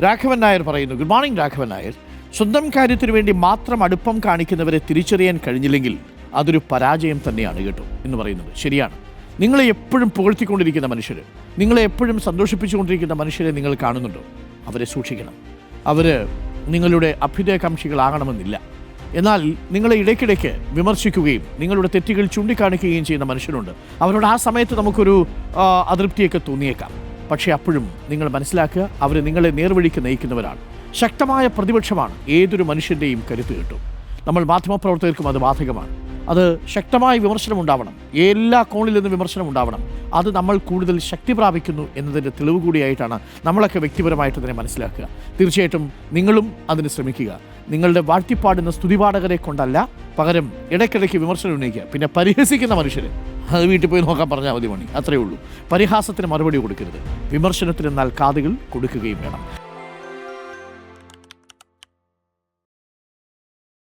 രാഘവൻ നായർ പറയുന്നു, good morning Raghavan Nair. സ്വന്തം കാര്യത്തിനു വേണ്ടി മാത്രം അടുപ്പം കാണിക്കുന്നവരെ തിരിച്ചറിയാൻ കഴിഞ്ഞില്ലെങ്കിൽ അതൊരു പരാജയം തന്നെയാണ് കേട്ടോ എന്ന് പറയുന്നത് ശരിയാണ്. നിങ്ങളെ എപ്പോഴും പുകഴ്ത്തിക്കൊണ്ടിരിക്കുന്ന മനുഷ്യർ, നിങ്ങളെ എപ്പോഴും സന്തോഷിപ്പിച്ചുകൊണ്ടിരിക്കുന്ന മനുഷ്യരെ നിങ്ങൾ കാണുന്നുണ്ടോ? അവരെ സൂക്ഷിക്കണം. അവർ നിങ്ങളുടെ അഭ്യുദയകാംക്ഷികളാകണമെന്നില്ല. എന്നാൽ നിങ്ങളെ ഇടയ്ക്കിടയ്ക്ക് വിമർശിക്കുകയും നിങ്ങളുടെ തെറ്റുകൾ ചൂണ്ടിക്കാണിക്കുകയും ചെയ്യുന്ന മനുഷ്യരുണ്ട്. അവരോട് ആ സമയത്ത് നമുക്കൊരു അതൃപ്തിയൊക്കെ തോന്നിയേക്കാം. പക്ഷേ അപ്പോഴും നിങ്ങൾ മനസ്സിലാക്കുക, അവർ നിങ്ങളെ നേർവഴിക്ക് നയിക്കുന്നവരാണ്. ശക്തമായ പ്രതിപക്ഷമാണ് ഏതൊരു മനുഷ്യൻ്റെയും കരുത്ത് കിട്ടും. നമ്മൾ മാധ്യമപ്രവർത്തകർക്കും അത് ബാധകമാണ്. അത് ശക്തമായ വിമർശനം ഉണ്ടാവണം, എല്ലാ കോണിൽ നിന്നും വിമർശനം ഉണ്ടാവണം. അത് നമ്മൾ കൂടുതൽ ശക്തി പ്രാപിക്കുന്നു എന്നതിൻ്റെ തെളിവ് കൂടിയായിട്ടാണ് നമ്മളൊക്കെ വ്യക്തിപരമായിട്ട് അതിനെ മനസ്സിലാക്കുക. തീർച്ചയായിട്ടും നിങ്ങളും അതിന് ശ്രമിക്കുക. നിങ്ങളുടെ വാഴ്ത്തിപ്പാടുന്ന സ്തുതിപാഠകരെ കൊണ്ടല്ല, പകരം ഇടയ്ക്കിടയ്ക്ക് വിമർശനം ഉന്നയിക്കുക. പിന്നെ പരിഹസിക്കുന്ന മനുഷ്യർ അത് വീട്ടിൽ പോയി നോക്കാൻ പറഞ്ഞാൽ മതി മണി, അത്രയേ ഉള്ളൂ. പരിഹാസത്തിന് മറുപടി കൊടുക്കരുത്. വിമർശനത്തിന് എന്നാൽ കാതുകൾ കൊടുക്കുകയും വേണം.